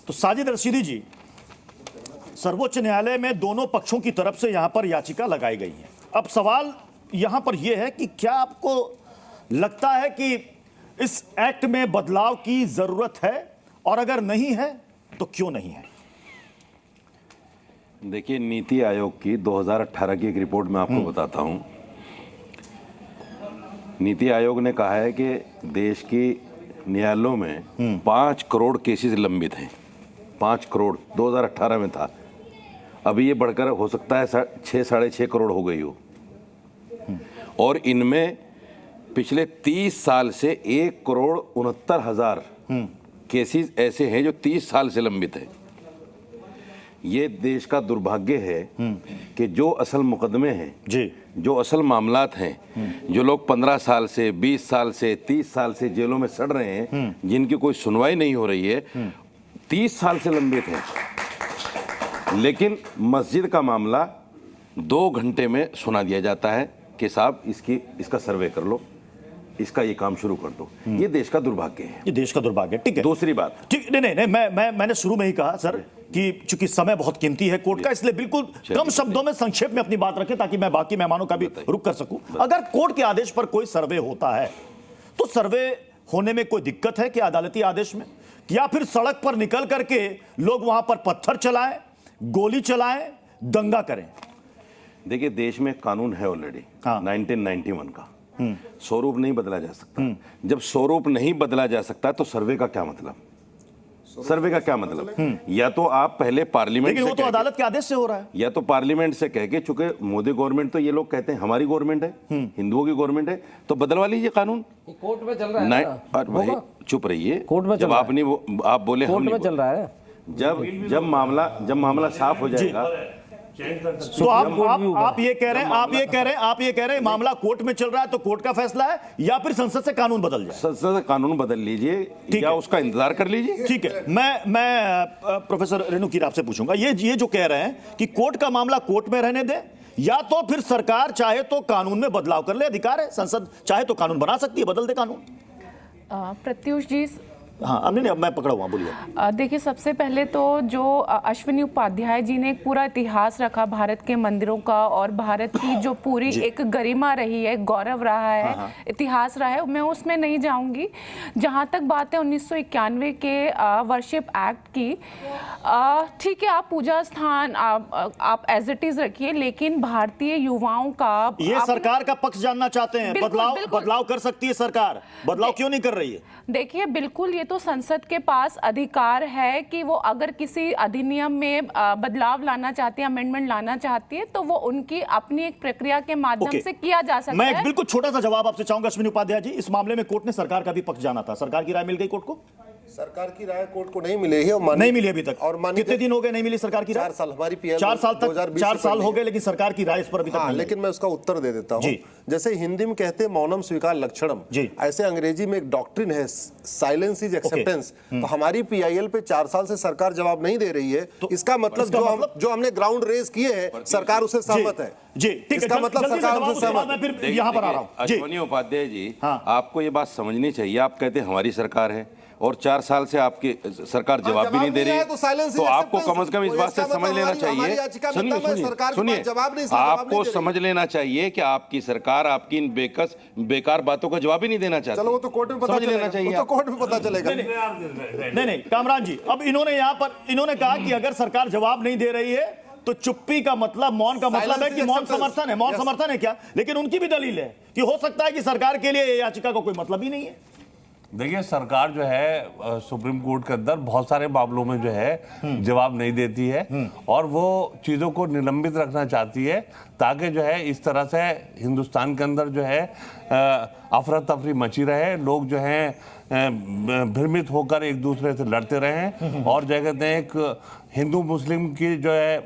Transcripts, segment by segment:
तो साजिद रशीदी जी, सर्वोच्च न्यायालय में दोनों पक्षों की तरफ से यहां पर याचिका लगाई गई है। अब सवाल यहां पर यह है कि क्या आपको लगता है कि इस एक्ट में बदलाव की जरूरत है, और अगर नहीं है तो क्यों नहीं है? देखिए, नीति आयोग की 2018 की एक रिपोर्ट मैं आपको बताता हूं। नीति आयोग ने कहा है कि देश की न्यायालयों में 5 करोड़ केसेस लंबित हैं। 5 करोड़ 2018 में था, अभी ये बढ़कर हो सकता है 6 साढ़े 6 करोड़ हो गई हो। और इनमें पिछले 30 साल से 1,69,00,000 केसेस ऐसे हैं जो 30 साल से लंबित हैं। ये देश का दुर्भाग्य है कि जो असल मुकदमे हैं जी, जो असल मामलात हैं, जो लोग 15 साल से 20 साल से 30 साल से जेलों में सड़ रहे हैं, जिनकी कोई सुनवाई नहीं हो रही है, 30 साल से लंबित है। लेकिन मस्जिद का मामला 2 घंटे में सुना दिया जाता है कि साहब इसका सर्वे कर लो, इसका ये काम शुरू कर दो। ये देश का दुर्भाग्य है, ये देश का दुर्भाग्य है। ठीक है, दूसरी बात, ठीक, नहीं, मैंने शुरू में ही कहा सर कि चूंकि समय बहुत कीमती है कोर्ट का, इसलिए बिल्कुल कम शब्दों में संक्षेप में अपनी बात रखें ताकि मैं बाकी मेहमानों का भी रुख कर सकूं। अगर कोर्ट के आदेश पर कोई सर्वे होता है तो सर्वे होने में कोई दिक्कत है कि अदालती आदेश में, या फिर सड़क पर निकल करके लोग वहां पर पत्थर चलाएं, गोली चलाएं, दंगा करें? देखिए, देश में कानून है ऑलरेडी 1991 का, स्वरूप नहीं बदला जा सकता। जब स्वरूप नहीं बदला जा सकता तो सर्वे का क्या मतलब? सर्वे का क्या मतलब? या तो आप पहले पार्लियामेंट, लेकिन वो तो अदालत के आदेश से हो रहा है, या तो पार्लियामेंट से कह के, चूंकि मोदी गवर्नमेंट तो ये लोग कहते हैं हमारी गवर्नमेंट है, हिंदुओं की गवर्नमेंट है, तो बदलवा लीजिए कानून। कोर्ट में चल रहा है भाई चुप रहिए, कोर्ट में जब आपने आप बोले कोर्ट में चल रहा है, जब मामला साफ हो जाएगा तो आप ये कह रहे हैं मामला कोर्ट में चल रहा है तो कोर्ट का फैसला है, या फिर संसद से कानून बदल जाए? संसद से कानून बदल लीजिए या उसका इंतजार कर लीजिए। ठीक है, मैं प्रोफेसर रेणुकीर आपसे पूछूंगा, ये जो कह रहे हैं कि कोर्ट का मामला कोर्ट में रहने दे, या तो फिर सरकार चाहे तो कानून में बदलाव कर ले, अधिकार है, संसद चाहे तो कानून बना सकती है, बदल दे कानून। प्रत्युष जी, हाँ, नहीं, अब मैं पकड़ा हुआ, बोलिए। देखिए, सबसे पहले तो जो अश्विनी उपाध्याय जी ने एक पूरा इतिहास रखा भारत के मंदिरों का, और भारत की जो पूरी एक गरिमा रही है, गौरव रहा है, इतिहास रहा है, मैं उसमें नहीं जाऊंगी। जहां तक बात है 1991 के वर्शिप एक्ट की, ठीक है, आप पूजा स्थान आप एज इट इज रखिए, लेकिन भारतीय युवाओं का, ये सरकार का पक्ष जानना चाहते हैं। बदलाव कर सकती है सरकार, बदलाव क्यों नहीं कर रही है? देखिए, बिल्कुल, ये तो संसद के पास अधिकार है कि वो अगर किसी अधिनियम में बदलाव लाना चाहती है, अमेंडमेंट लाना चाहती है, तो वो उनकी अपनी एक प्रक्रिया के माध्यम से किया जा सकता है। मैं एक बिल्कुल छोटा सा जवाब आपसे चाहूंगा अश्विनी उपाध्याय जी। इस मामले में कोर्ट ने सरकार का भी पक्ष जाना था, सरकार की राय मिल गई कोर्ट को? सरकार की राय कोर्ट को नहीं मिली है, और नहीं मिली अभी तक। और कितने दिन हो गए नहीं मिली सरकार की राय? 4 साल, हमारी पीएम 4 साल तक, 4 साल हो गए, लेकिन सरकार की राय इस पर अभी तक नहीं। लेकिन मैं उसका उत्तर दे देता हूं। जैसे हिंदी में कहते हैं मौनम स्वीकार लक्षणम, ऐसे अंग्रेजी में एक डॉक्ट्रिन है, साइलेंस इज एक्सेप्टेंस। तो हमारी पीआईएल पे 4 साल से सरकार जवाब नहीं दे रही है, तो इसका मतलब जो हमने ग्राउंड रेज किए हैं, सरकार उससे सहमत है जी। इसका मतलब सरकार उससे सहमत है। फिर यहां पर आ रहा हूं। अश्विनी उपाध्याय जी, आपको ये बात समझनी चाहिए। आप कहते हैं हमारी सरकार है, और 4 साल से आपकी सरकार जवाब भी नहीं दे रही है, तो आपको कम से कम इस बात से समझ लेना चाहिए, सुनिए, आपको समझ लेना चाहिए कि आपकी सरकार आपकी इन बेकार बातों का जवाब ही नहीं देना चाहती। चलो, वो तो कोर्ट में पता लेना चाहिए, तो कोर्ट में पता चलेगा। नहीं, कामरान जी, अब इन्होंने कहा कि अगर सरकार जवाब नहीं दे रही है तो चुप्पी का मतलब, मौन का मतलब है कि मौन समर्थन है। मौन समर्थन है क्या? लेकिन उनकी भी दलील है कि हो सकता है कि सरकार के लिए याचिका का कोई मतलब ही नहीं है। देखिए, सरकार जो है सुप्रीम कोर्ट के अंदर बहुत सारे मामलों में जो है जवाब नहीं देती है, और वो चीज़ों को निलंबित रखना चाहती है, ताकि जो है इस तरह से हिंदुस्तान के अंदर जो है अफरा तफरी मची रहे, लोग जो है भ्रमित होकर एक दूसरे से लड़ते रहें, और जो कहते हैं एक हिंदू मुस्लिम की जो है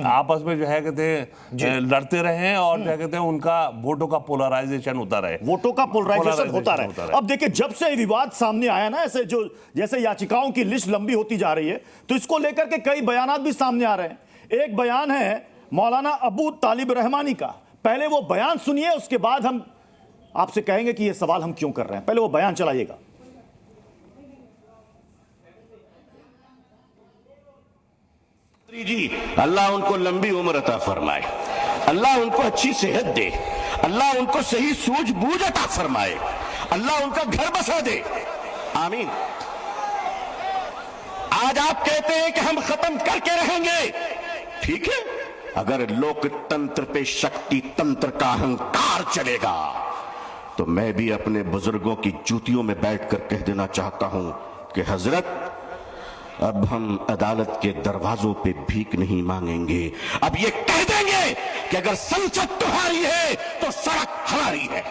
आपस में जो है कहते हैं लड़ते रहें, और जो कहते हैं उनका वोटों का पोलराइजेशन होता रहे, वोटों का पोलराइजेशन होता रहे। अब देखिए, जब से विवाद सामने आया ना, जैसे याचिकाओं की लिस्ट लंबी होती जा रही है, तो इसको लेकर के कई बयानात भी सामने आ रहे हैं। एक बयान है मौलाना अबू तालिब रहमानी का, पहले वो बयान सुनिए, उसके बाद हम आपसे कहेंगे कि ये सवाल हम क्यों कर रहे हैं। पहले वो बयान चलाइएगा। जी अल्लाह उनको लंबी उम्र अता फरमाए, अल्लाह उनको अच्छी सेहत दे, अल्लाह उनको सही सूझबूझ अता फरमाए, अल्लाह उनका घर बसा दे, आमीन। आज आप कहते हैं कि हम खत्म करके रहेंगे, ठीक है, अगर लोकतंत्र पे शक्ति तंत्र का अहंकार चलेगा तो मैं भी अपने बुजुर्गों की जूतियों में बैठकर कह देना चाहता हूं कि हजरत अब हम अदालत के दरवाजों पे भीख नहीं मांगेंगे, अब ये कह देंगे कि अगर संसद तुम्हारी है तो सड़क हमारी है।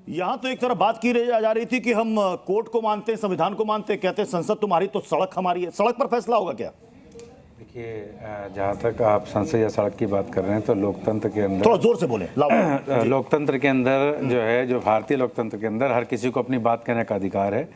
यहां तो एक तरफ बात की जा रही थी कि हम कोर्ट को मानते हैं, संविधान को मानते हैं, कहते हैं संसद तुम्हारी तो सड़क हमारी है। सड़क पर फैसला होगा क्या? देखिए, जहाँ तक आप संसद या सड़क की बात कर रहे हैं तो लोकतंत्र के अंदर, थोड़ा जोर से बोलें, लोकतंत्र के अंदर जो है, जो भारतीय लोकतंत्र के अंदर हर किसी को अपनी बात कहने का अधिकार है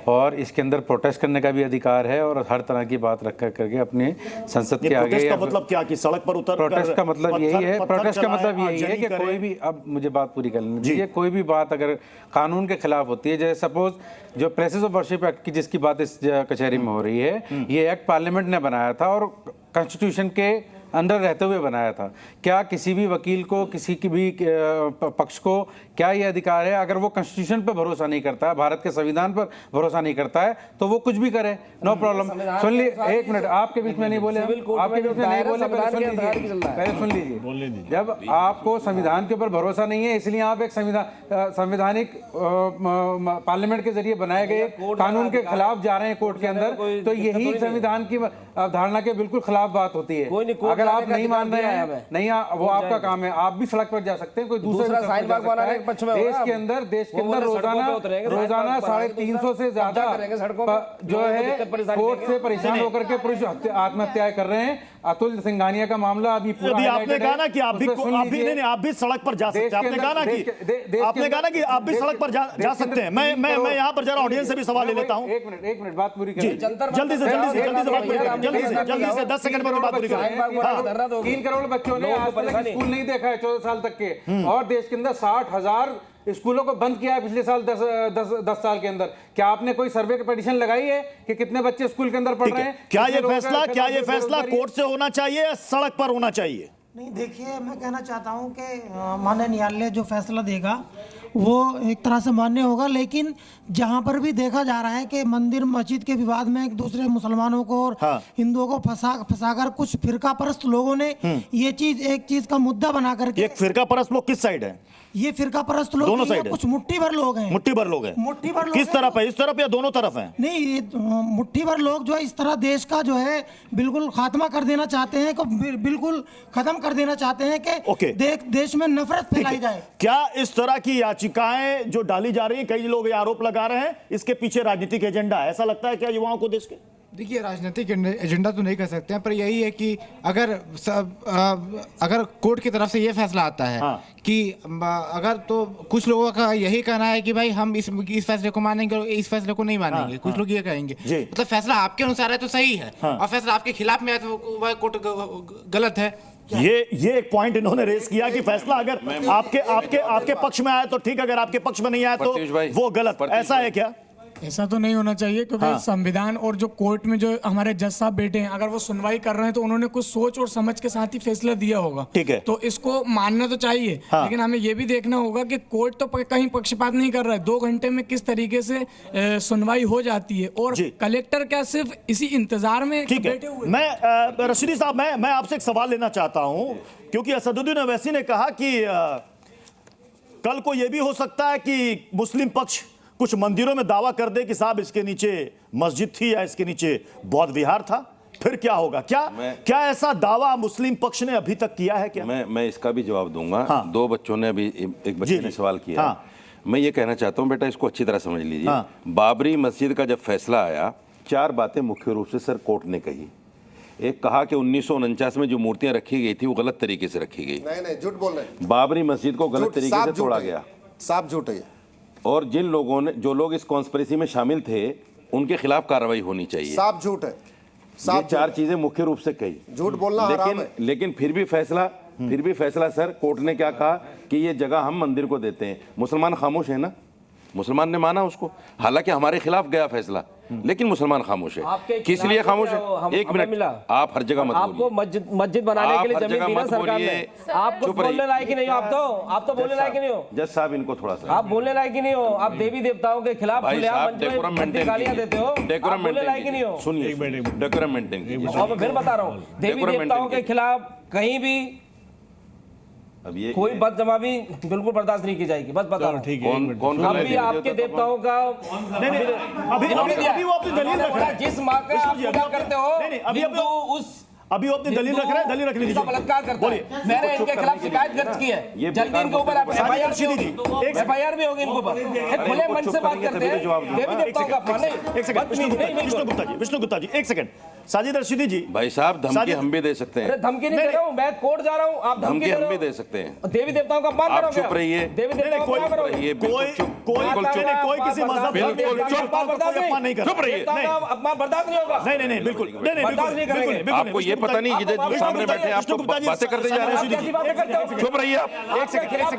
और इसके अंदर प्रोटेस्ट करने का भी अधिकार है और हर तरह की बात रख करके अपने संसद के आगे। का मतलब क्या कि सड़क पर उतर? प्रोटेस्ट का मतलब यही है, प्रोटेस्ट का मतलब यही है कि कोई भी, अब मुझे बात पूरी कर लेनी चाहिए, कोई भी बात अगर कानून के खिलाफ होती है, जैसे सपोज जो प्लेसेस ऑफ वर्शिप एक्ट की जिसकी बात इस कचहरी में हो रही है, ये एक्ट पार्लियामेंट ने बनाया था और कॉन्स्टिट्यूशन के अंडर रहते हुए बनाया था। क्या किसी भी वकील को, किसी की भी पक्ष को क्या ये अधिकार है, अगर वो कॉन्स्टिट्यूशन पर भरोसा नहीं करता है, भारत के संविधान पर भरोसा नहीं करता है, तो वो कुछ भी करे, नो प्रॉब्लम। सुन लीजिए, एक मिनट, आपके बीच में नहीं बोले, आपके बीच में नहीं बोले, पहले सुन लीजिए। जब आपको संविधान के ऊपर भरोसा नहीं है, इसलिए आप एक संवैधानिक पार्लियामेंट के जरिए बनाए गए कानून के खिलाफ जा रहे हैं कोर्ट के अंदर, तो यही संविधान की अवधारणा के बिल्कुल खिलाफ बात होती है। अगर आप नहीं मान रहे हैं, नहीं, वो आपका काम है, आप भी सड़क पर जा सकते हैं, कोई दूसरा देश के अंदर रोजाना 350 से ज्यादा जो है कोर्ट से परेशान होकर के पुरुष आत्महत्याएं कर रहे हैं। अतुल सिंघानिया का मामला अभी आपने कहा ना कि आप भी सड़क पर जा सकते हैं, आपने कहा ना कि आप भी सड़क पर जा सकते हैं। मैं यहाँ पर जरा ऑडियंस से भी सवाल ले लेता हूँ। एक मिनट बात पूरी करें, जल्दी से बात पूरी करें, जल्दी से 10 सेकंड में बात पूरी करें। 3 करोड़ बच्चों ने आज तक स्कूल नहीं देखा है 14 साल तक के, और देश के अंदर 60,000 स्कूलों को बंद किया है पिछले साल 10 साल के अंदर। क्या आपने कोई सर्वे की पिटीशन लगाई है कि कितने बच्चे स्कूल के अंदर पढ़ रहे हैं? क्या ये फैसला कोर्ट से होना चाहिए या सड़क पर होना चाहिए? नहीं, देखिए, मैं कहना चाहता हूं कि माननीय न्यायालय जो फैसला देगा वो एक तरह से मान्य होगा, लेकिन जहां पर भी देखा जा रहा है कि मंदिर मस्जिद के विवाद में एक दूसरे मुसलमानों को और हिंदुओं को फंसाकर कुछ फिरका परस्त लोगों ने ये चीज एक चीज का मुद्दा बना करके। एक फिरका परस्त लोग किस साइड है? ये फिरका परस्त लोग दोनों साइड, कुछ मुट्ठी भर लोग हैं। मुट्ठी भर लोग किस तरफ है? इस तरफ या दोनों तरफ है? नहीं, ये मुट्ठी भर लोग जो है इस तरह देश का जो है बिल्कुल खात्मा कर देना चाहते हैं, बिल्कुल खत्म कर देना चाहते हैं कि देश में नफरत फैलाई जाए। क्या इस तरह की याचिकाएं जो डाली जा रही है, कई लोग ये आरोप लगा रहे हैं, इसके पीछे राजनीतिक एजेंडा है, ऐसा लगता है क्या युवाओं को देश के? देखिए, राजनीतिक एजेंडा तो नहीं कर सकते हैं, पर यही है कि अगर कोर्ट की तरफ से ये फैसला आता है कि अगर, तो कुछ लोगों का यही कहना है कि भाई हम इस फैसले को मानेंगे और इस फैसले को नहीं मानेंगे। कुछ लोग ये कहेंगे मतलब फैसला आपके अनुसार है तो सही है, और फैसला आपके खिलाफ में है तो वह कोर्ट गलत है। ये एक पॉइंट इन्होंने रेस किया कि फैसला अगर आपके पक्ष में आया तो ठीक, अगर आपके पक्ष में नहीं आया तो वो गलत। ऐसा है क्या? ऐसा तो नहीं होना चाहिए, क्योंकि संविधान और जो कोर्ट में जो हमारे जज साहब बैठे हैं, अगर वो सुनवाई कर रहे हैं तो उन्होंने कुछ सोच और समझ के साथ ही फैसला दिया होगा। ठीक है, तो इसको मानना तो चाहिए, लेकिन हमें ये भी देखना होगा कि कोर्ट तो कहीं पक्षपात नहीं कर रहा है। 2 घंटे में किस तरीके से सुनवाई हो जाती है, और कलेक्टर क्या सिर्फ इसी इंतजार में बैठे हुए। मैं रशीदी साहब, मैं आपसे एक सवाल लेना चाहता हूं, क्योंकि असदुद्दीन ओवैसी ने कहा कि कल को यह भी हो सकता है कि मुस्लिम पक्ष कुछ मंदिरों में दावा कर दे कि साहब इसके नीचे मस्जिद थी या इसके नीचे बौद्ध विहार था, फिर क्या होगा? क्या ऐसा दावा मुस्लिम पक्ष ने अभी तक किया है क्या? मैं इसका भी जवाब दूंगा। 2 बच्चों ने अभी, एक बच्चे ने सवाल किया। मैं ये कहना चाहता हूं, बेटा इसको अच्छी तरह समझ लीजिए। बाबरी मस्जिद का जब फैसला आया, 4 बातें मुख्य रूप से सर कोर्ट ने कही। एक कहा कि 1949 में जो मूर्तियां रखी गई थी वो गलत तरीके से रखी गई। नहीं, झूठ बोल रहे हैं। बाबरी मस्जिद को गलत तरीके से तोड़ा गया, साफ झूठ है। और जो लोग इस कॉन्स्पिरेसी में शामिल थे उनके खिलाफ कार्रवाई होनी चाहिए। साफ झूठ है। ये 4 चीजें मुख्य रूप से कही। झूठ बोलना हराम है। लेकिन फिर भी फैसला सर कोर्ट ने क्या कहा कि ये जगह हम मंदिर को देते हैं। मुसलमान खामोश है ना, मुसलमान ने माना उसको, हालांकि हमारे खिलाफ गया फैसला। लेकिन मुसलमान खामोश है। आपके किस लिए खामोश है? एक हमें मिनट, मिला। आप हर जगह मत आपको बोलिए। मस्जिद बनाने के लिए आप हर जमीन जगह दी ना मत सरकार ने। बोलिए। आपको चुप बोलने रहिए। लायक ही नहीं हो आप तो बोलने लायक ही नहीं हो। जज साहब इनको थोड़ा सा आप बोलने लायक ही नहीं हो। आप देवी देवताओं के खिलाफ भाई खुलेआम साहब मंच में डेकोरम भद्दी गालियां देते हो। डेकोरम आप बोलने लायक ही नहीं हो। सुनिए, डेकोरम मेंटेन कीजिए। और मैं फिर बता रहा हूँ, देवी डेकोरम देवताओं मेंटेन के खिलाफ कहीं भी अब ये कोई बदजवाबी बिल्कुल बर्दाश्त नहीं की जाएगी। बस बता रहा हूँ। कौन अब भी आपके देवताओं का अभी वो अपनी दलील रख रहा है। जिस माँ का आप पूजा करते हो, अभी वो अपनी दलील रख रहा है, दलील रखने दीजिए। बलात्कार करता है। मैंने इनके खिलाफ शिकायत दर्ज की है। जल्दी इनके ऊपर एफआईआर भी होगी इनके ऊपर। खुले मन से बात करते हैं देवी देवताओं का। एक सेकंड विष्णु गुप्ता जी एक सेकंड। साजिद रशीदी जी, भाई साहब धमकी हम भी दे सकते हैं। धमकी नहीं दे रहा हूँ, मैं कोर्ट जा रहा हूँ, आप धमकी हम भी दे सकते हैं। देवी देवताओं का अपमान आप करोगे। चुप रहिए। देवी देवताओं का अपमान करोगे। कोई किसी मजहब चुप रहिए। अपमान बर्दाश्त नहीं होगा। नहीं बिल्कुल बर्दाश्त नहीं करेंगे। आपको ये पता नहीं कि जो सामने बैठे आप बातें करते जा रहे हैं। चुप रहिए आप।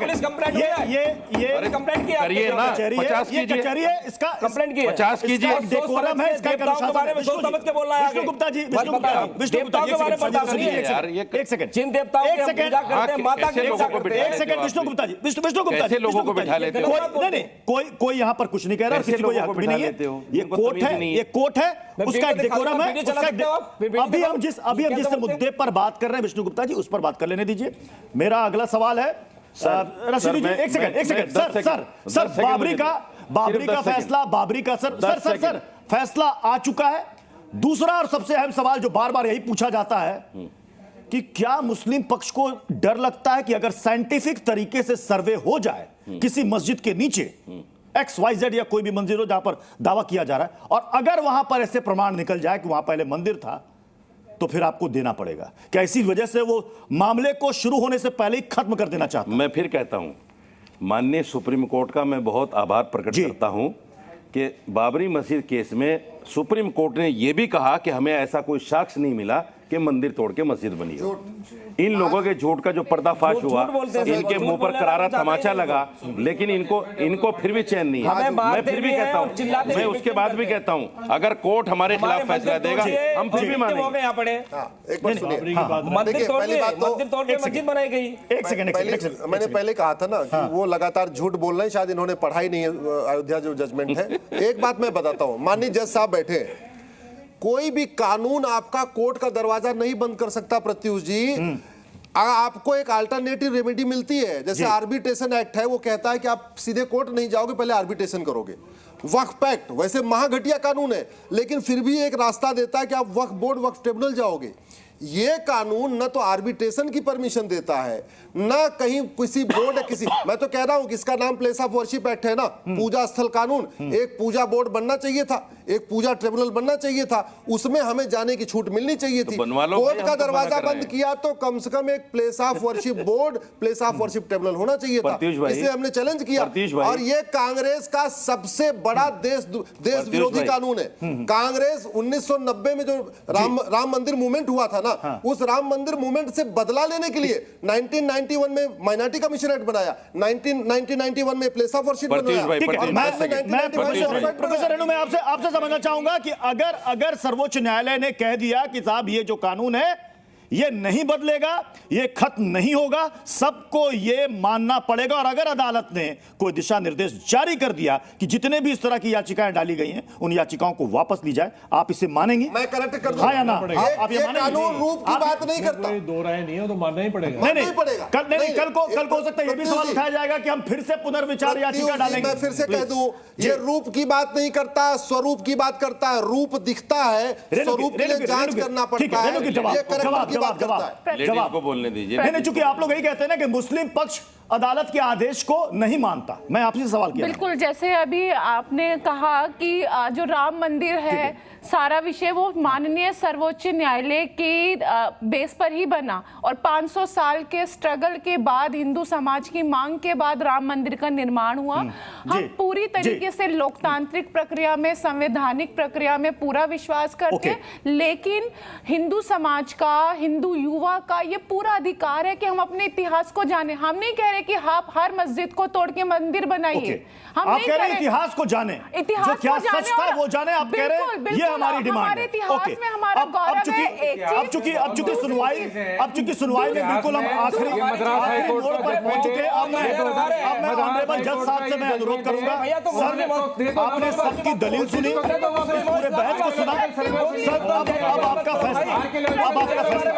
पुलिस कंप्लेंट ये कंप्लेंट किया करिए ना, 50 कीजिए। कचहरी है, इसका कंप्लेंट की 50 कीजिए। डेकोरम है, इसका देवताओं के बारे में सोच समझ के बोल रहा है। विष्णु गुप्ता जी, देवताओं के बारे में बर्दाश्त नहीं है यार। ये एक सेकंड, जिन देवताओं की हम पूजा करते हैं, माता की रक्षा करते हैं। एक सेकंड विष्णु गुप्ता जी, विष्णु गुप्ता जी, लोगों को बिठा लेते हो। कोई यहाँ पर कुछ नहीं कह रहा, किसी को हक भी नहीं है। ये कोर्ट है, उसका डेकोरम है। अभी हम जिस मुद्दे पर बात कर रहे हैं विष्णु गुप्ता जी, उस पर बात कर लेने दीजिए। मेरा अगला सवाल है रशीदी जी, एक सेकंड सर, बाबरी का फैसला, सर फैसला आ चुका है। दूसरा और सबसे अहम सवाल जो बार बार यही पूछा जाता है कि क्या मुस्लिम पक्ष को डर लगता है कि अगर साइंटिफिक तरीके से सर्वे हो जाए किसी मस्जिद के नीचे XYZ या कोई भी मंदिर हो जहां पर दावा किया जा रहा है, और अगर वहां पर ऐसे प्रमाण निकल जाए कि वहां पहले मंदिर था, तो फिर आपको देना पड़ेगा क्या? इसी वजह से वो मामले को शुरू होने से पहले ही खत्म कर देना चाहता हूं। मैं फिर कहता हूं, माननीय सुप्रीम कोर्ट का मैं बहुत आभार प्रकट करता हूं कि बाबरी मस्जिद केस में सुप्रीम कोर्ट ने यह भी कहा कि हमें ऐसा कोई साक्ष्य नहीं मिला कि मंदिर तोड़ के मस्जिद बनी हो। इन लोगों के झूठ का जो पर्दाफाश हुआ, इनके मुंह पर करारा तमाचा लगा, लेकिन इनको फिर भी चैन नहीं है। मैं फिर भी कहता हूं, मैं उसके बाद भी कहता हूं, अगर कोर्ट हमारे खिलाफ फैसला देगा हम फिर भी मानेंगे। एक बार सुनिए, देखिए पहली बात तो मस्जिद बनाई गई। एक सेकंड, मैंने पहले कहा था ना कि वो लगातार झूठ बोल रहे हैं, शायद इन्होंने पढ़ाई नहीं है अयोध्या जो जजमेंट है। एक बात मैं बताता हूं, माननीय जज साहब बैठे हैं, कोई भी कानून आपका कोर्ट का दरवाजा नहीं बंद कर सकता प्रत्युष जी। आपको एक अल्टरनेटिव रेमेडी मिलती है, जैसे आर्बिट्रेशन एक्ट है, वो कहता है कि आप सीधे कोर्ट नहीं जाओगे, पहले आर्बिट्रेशन करोगे। वक्फ एक्ट वैसे महाघटिया कानून है, लेकिन फिर भी एक रास्ता देता है कि आप वक्फ बोर्ड, वक्फ ट्रिब्यूनल जाओगे। ये कानून न तो आर्बिट्रेशन की परमिशन देता है, न कहीं किसी बोर्ड या किसी, मैं तो कह रहा हूं कि इसका नाम प्लेस ऑफ वर्शिप एक्ट है ना, पूजा स्थल कानून। एक पूजा बोर्ड बनना चाहिए था, एक पूजा ट्रिब्यूनल बनना चाहिए था, उसमें हमें जाने की छूट मिलनी चाहिए थी। कोर्ट का दरवाजा बंद किया तो कम से कम एक place of worship board, place of worship tribunal होना चाहिए था। इसे हमने चैलेंज किया, और ये कांग्रेस का सबसे बड़ा देश विरोधी कानून है। कांग्रेस 1990 में जो राम मंदिर मूवमेंट हुआ था ना, उस राम मंदिर मूवमेंट से बदला लेने के लिए 1991 में माइनॉरिटी कमीशन एक्ट बनाया, 1991 में प्लेस ऑफ वर्शिप बनाया। प्रोफेसर रेणु, मैं आपसे समझना चाहूंगा कि अगर सर्वोच्च न्यायालय ने कह दिया कि साहब ये जो कानून है ये नहीं बदलेगा, ये खत्म नहीं होगा, सबको ये मानना पड़ेगा, और अगर अदालत ने कोई दिशा निर्देश जारी कर दिया कि जितने भी इस तरह की याचिकाएं डाली गई हैं उन याचिकाओं को वापस ली जाए, आप इसे मानेंगे? मैं करेक्ट कर दूं, हाँ या ना? आप ये कानून रूप की बात नहीं करता। दो राय नहीं है तो मानना ही पड़ेगा। नहीं पड़ेगा। कल को हो सकता है ये भी सवाल उठाया जाएगा कि हम फिर से पुनर्विचार याचिका डालेंगे। मैं फिर से कह दूं, ये रूप की बात नहीं करता, स्वरूप की बात करता है। रूप दिखता है, स्वरूप के लिए जांच करना पड़ता है। ये करेक्टर की बात करता है। जवाब को बोलने दीजिए। नहीं, चूंकि आप लोग यही कहते हैं ना कि मुस्लिम पक्ष अदालत के आदेश को नहीं मानता, मैं आपसे सवाल किया। बिल्कुल, जैसे अभी आपने कहा कि जो राम मंदिर है सारा विषय वो माननीय सर्वोच्च न्यायालय के बेस पर ही बना, और 500 साल के स्ट्रगल के बाद, हिंदू समाज की मांग के बाद राम मंदिर का निर्माण हुआ। हम पूरी तरीके से लोकतांत्रिक प्रक्रिया में, संवैधानिक प्रक्रिया में पूरा विश्वास करते हैं, लेकिन हिंदू समाज का, हिंदू युवा का ये पूरा अधिकार है कि हम अपने इतिहास को जाने। हम नहीं कह रहे है कि आप हर मस्जिद को तोड़ के मंदिर बनाइए। हम आप नहीं कह रहे हैं करें। इतिहास को जाने, इतिहास जो क्या को जाने सच था और वो जाने। आप कह रहे हैं बिल्कुल, ये हमारी डिमांड हमारे है। इतिहास में हमारा गौरव है। एक अब चीज- चूंकि सुनवाई में बिल्कुल हम आखिरी मोड़ पर पहुंच चुके। अब मैं ऑनरेबल जज साहब से मैं अनुरोध करूंगा, सर आपने सबकी दलील सुनी, इस पूरे बहस को सुना, सर अब आपका फैसला, अब आपका फैसला।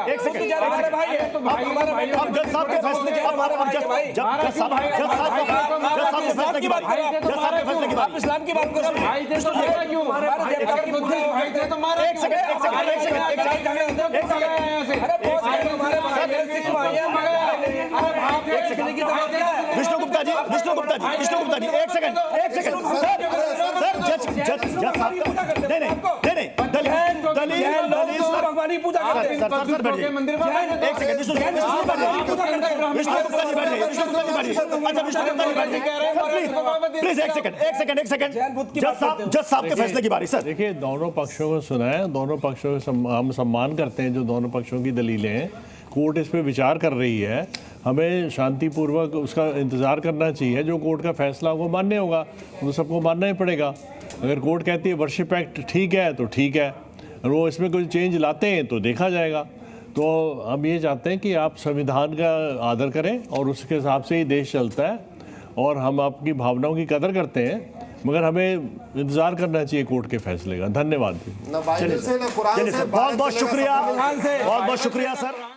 एक सेकंड, अब जज साहब के फैसले के जज साहब के फैसले की बात, जज साहब के फैसले की बात। आप इस्लाम की बात करो भाई, एक विष्णु गुप्ता जी, एक सेकंड सर नहीं दलील भगवानी पूजा करते हैं। सर बैठिए एक सेकंड। विष्णु गुप्ता जी बैठिए। अच्छा विष्णु गुप्ता जी बैठिए प्लीज। एक सेकंड जज साहब के फैसले की बारी। सर देखिए, दोनों पक्षों को सुना है, दोनों पक्षों को हम सम्मान करते हैं जो दोनों पक्षों की दलीलें हैं। कोर्ट इस पे विचार कर रही है, हमें शांतिपूर्वक उसका इंतज़ार करना चाहिए। जो कोर्ट का फैसला वो मान्य होगा, वो सबको मानना ही पड़ेगा। अगर कोर्ट कहती है वर्शिप एक्ट ठीक है तो ठीक है, और वो इसमें कोई चेंज लाते हैं तो देखा जाएगा। तो हम ये चाहते हैं कि आप संविधान का आदर करें और उसके हिसाब से ही देश चलता है, और हम आपकी भावनाओं की कदर करते हैं, मगर हमें इंतजार करना चाहिए कोर्ट के फैसले का। धन्यवाद। ना बाइबल से ना कुरान से, बहुत बहुत शुक्रिया सर।